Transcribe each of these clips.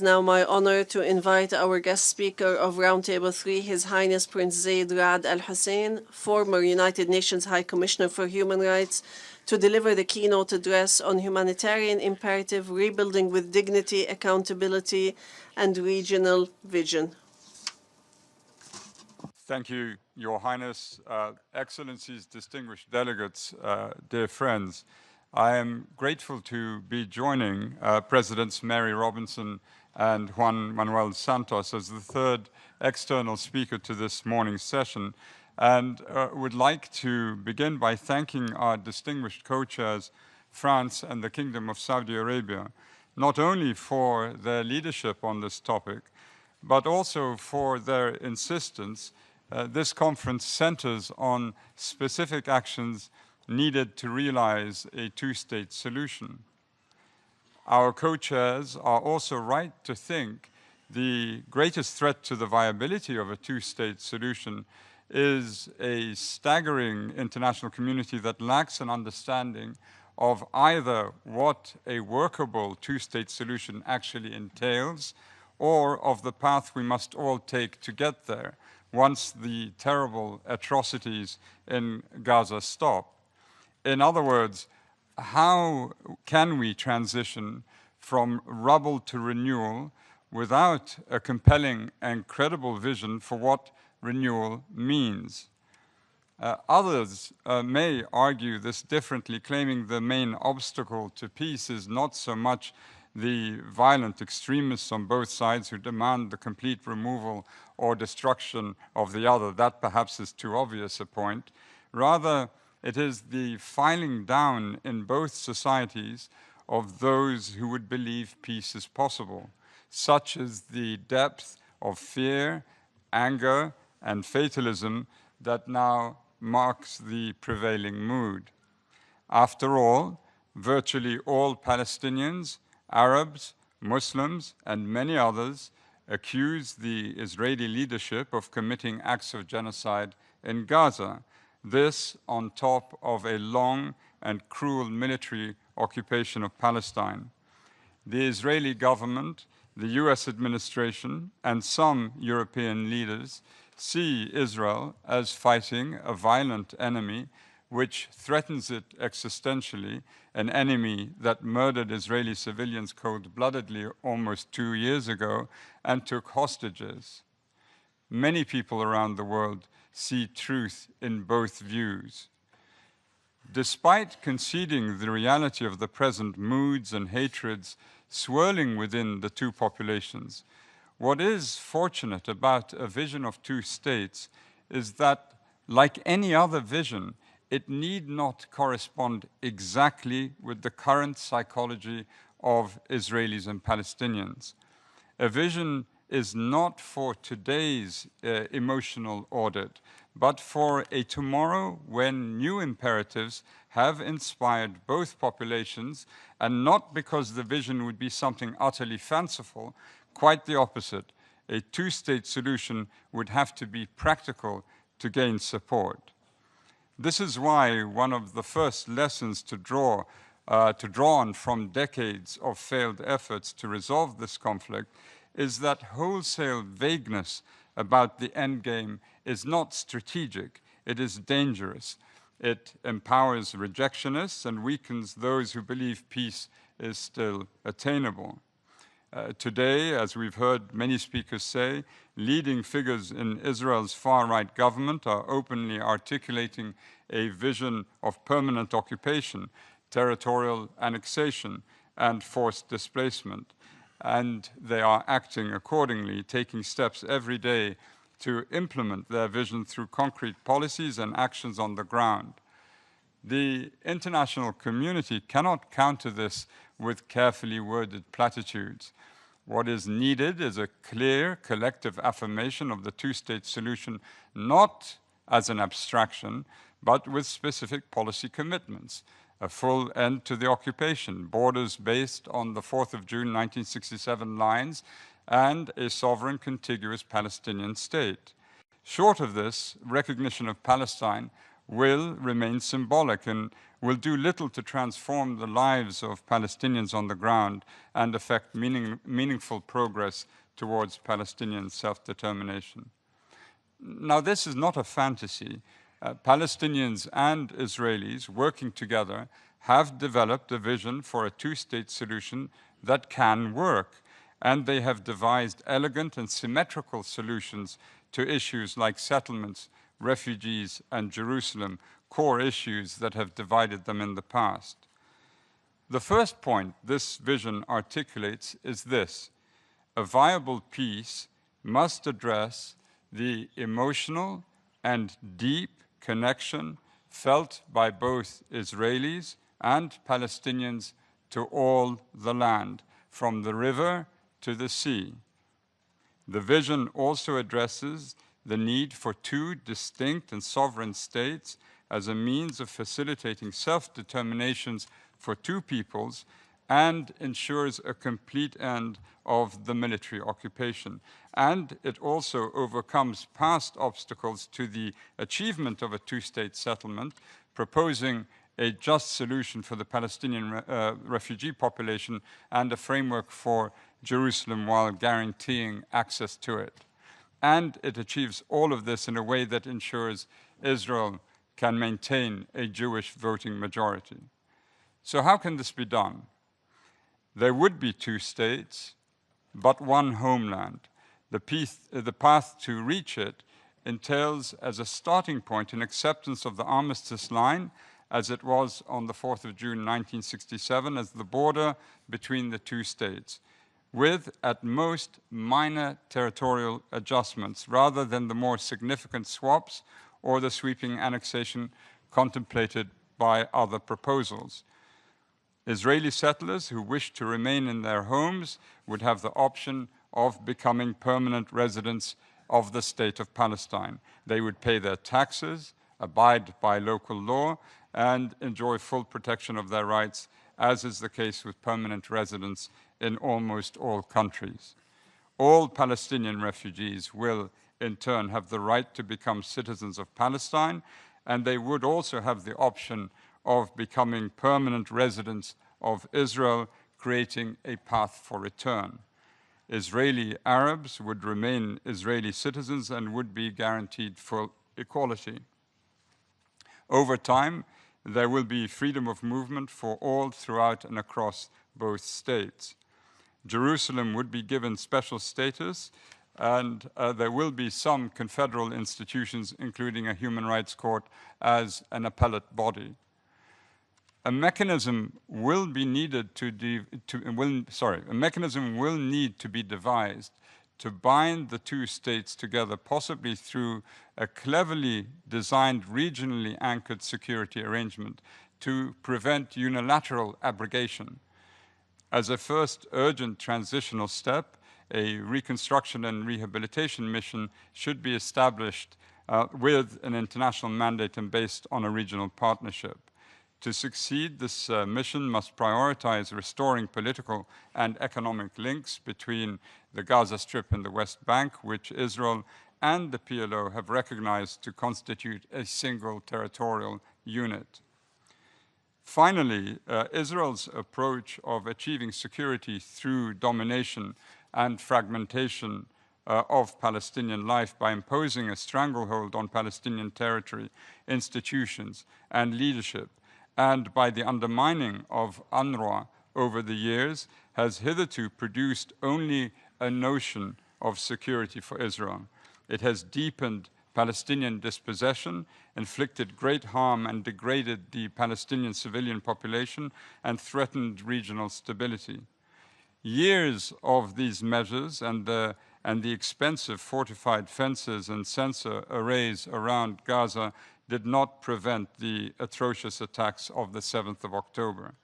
Now my honor to invite our guest speaker of Roundtable 3, His Highness Prince Zeid al-Hussein, former United Nations High Commissioner for Human Rights, to deliver the keynote address on humanitarian imperative, rebuilding with dignity, accountability, and regional vision. Thank you, Your Highness, Excellencies, distinguished delegates, dear friends. I am grateful to be joining Presidents Mary Robinson and Juan Manuel Santos as the third external speaker to this morning's session, and would like to begin by thanking our distinguished co-chairs, France and the Kingdom of Saudi Arabia, not only for their leadership on this topic, but also for their insistence. This conference centers on specific actions needed to realize a two-state solution. Our co-chairs are also right to think the greatest threat to the viability of a two-state solution is a staggering international community that lacks an understanding of either what a workable two-state solution actually entails or of the path we must all take to get there once the terrible atrocities in Gaza stop. In other words, how can we transition from rubble to renewal without a compelling and credible vision for what renewal means? Others may argue this differently, claiming the main obstacle to peace is not so much the violent extremists on both sides who demand the complete removal or destruction of the other. That perhaps is too obvious a point. Rather, it is the filing down in both societies of those who would believe peace is possible, such as the depth of fear, anger, and fatalism that now marks the prevailing mood. After all, virtually all Palestinians, Arabs, Muslims, and many others accuse the Israeli leadership of committing acts of genocide in Gaza. This on top of a long and cruel military occupation of Palestine. The Israeli government, the US administration, and some European leaders see Israel as fighting a violent enemy which threatens it existentially, an enemy that murdered Israeli civilians cold-bloodedly almost 2 years ago and took hostages. Many people around the world see truth in both views. Despite conceding the reality of the present moods and hatreds swirling within the two populations, what is fortunate about a vision of two states is that, like any other vision, it need not correspond exactly with the current psychology of Israelis and Palestinians. A vision is not for today's emotional audit, but for a tomorrow when new imperatives have inspired both populations, and not because the vision would be something utterly fanciful, quite the opposite. A two-state solution would have to be practical to gain support. This is why one of the first lessons to draw on from decades of failed efforts to resolve this conflict is that wholesale vagueness about the endgame is not strategic, it is dangerous. It empowers rejectionists and weakens those who believe peace is still attainable. Today, as we've heard many speakers say, leading figures in Israel's far-right government are openly articulating a vision of permanent occupation, territorial annexation, and forced displacement. And they are acting accordingly, taking steps every day to implement their vision through concrete policies and actions on the ground. The international community cannot counter this with carefully worded platitudes. What is needed is a clear collective affirmation of the two-state solution, not as an abstraction, but with specific policy commitments. A full end to the occupation, borders based on the 4th of June 1967 lines, and a sovereign contiguous Palestinian state. Short of this, recognition of Palestine will remain symbolic and will do little to transform the lives of Palestinians on the ground and affect meaningful progress towards Palestinian self-determination. Now, this is not a fantasy. Palestinians and Israelis working together have developed a vision for a two-state solution that can work, and they have devised elegant and symmetrical solutions to issues like settlements, refugees, and Jerusalem, core issues that have divided them in the past. The first point this vision articulates is this: a viable peace must address the emotional and deep connection felt by both Israelis and Palestinians to all the land, from the river to the sea. The vision also addresses the need for two distinct and sovereign states as a means of facilitating self-determinations for two peoples and ensures a complete end of the military occupation. And it also overcomes past obstacles to the achievement of a two-state settlement, proposing a just solution for the Palestinian refugee population and a framework for Jerusalem while guaranteeing access to it. And it achieves all of this in a way that ensures Israel can maintain a Jewish voting majority. So how can this be done? There would be two states, but one homeland. The path to reach it entails as a starting point an acceptance of the armistice line as it was on the 4th of June 1967 as the border between the two states, with at most minor territorial adjustments rather than the more significant swaps or the sweeping annexation contemplated by other proposals. Israeli settlers who wish to remain in their homes would have the option of becoming permanent residents of the state of Palestine. They would pay their taxes, abide by local law, and enjoy full protection of their rights, as is the case with permanent residents in almost all countries. All Palestinian refugees will, in turn, have the right to become citizens of Palestine, and they would also have the option of becoming permanent residents of Israel, creating a path for return. Israeli Arabs would remain Israeli citizens and would be guaranteed full equality. Over time, there will be freedom of movement for all throughout and across both states. Jerusalem would be given special status, and there will be some confederal institutions, including a human rights court as an appellate body. A mechanism will need to be devised to bind the two states together, possibly through a cleverly designed, regionally anchored security arrangement to prevent unilateral abrogation. As a first urgent transitional step, a reconstruction and rehabilitation mission should be established with an international mandate and based on a regional partnership. To succeed, this mission must prioritize restoring political and economic links between the Gaza Strip and the West Bank, which Israel and the PLO have recognized to constitute a single territorial unit. Finally, Israel's approach of achieving security through domination and fragmentation of Palestinian life by imposing a stranglehold on Palestinian territory, institutions, and leadership, and by the undermining of UNRWA over the years, has hitherto produced only a notion of security for Israel. It has deepened Palestinian dispossession, inflicted great harm and degraded the Palestinian civilian population, and threatened regional stability. Years of these measures and the expensive fortified fences and sensor arrays around Gaza did not prevent the atrocious attacks of the 7th of October.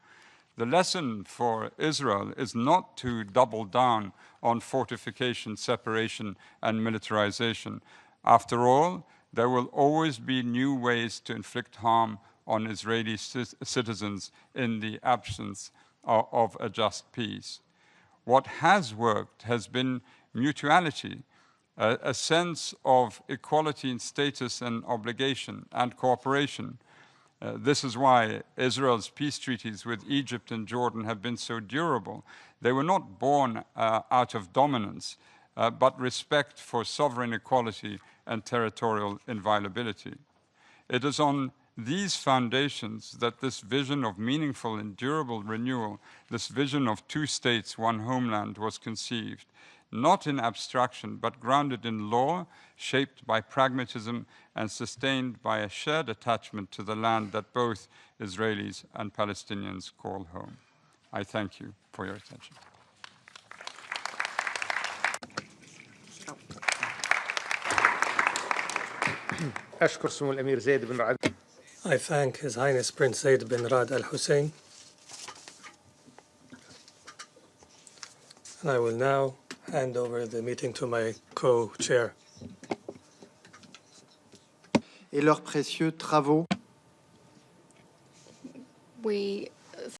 The lesson for Israel is not to double down on fortification, separation, and militarization. After all, there will always be new ways to inflict harm on Israeli citizens in the absence of a just peace. What has worked has been mutuality, a sense of equality in status and obligation and cooperation. This is why Israel's peace treaties with Egypt and Jordan have been so durable. They were not born out of dominance, but respect for sovereign equality and territorial inviolability. It is on these foundations that this vision of meaningful and durable renewal, this vision of two states, one homeland, was conceived, not in abstraction, but grounded in law, shaped by pragmatism and sustained by a shared attachment to the land that both Israelis and Palestinians call home. I thank you for your attention. أشكر سمو الأمير زيد بن رعد. I thank His Highness Prince Zeid bin Rad al-Hussein, and I will now hand over the meeting to my co-chair. Et leurs précieux travaux. We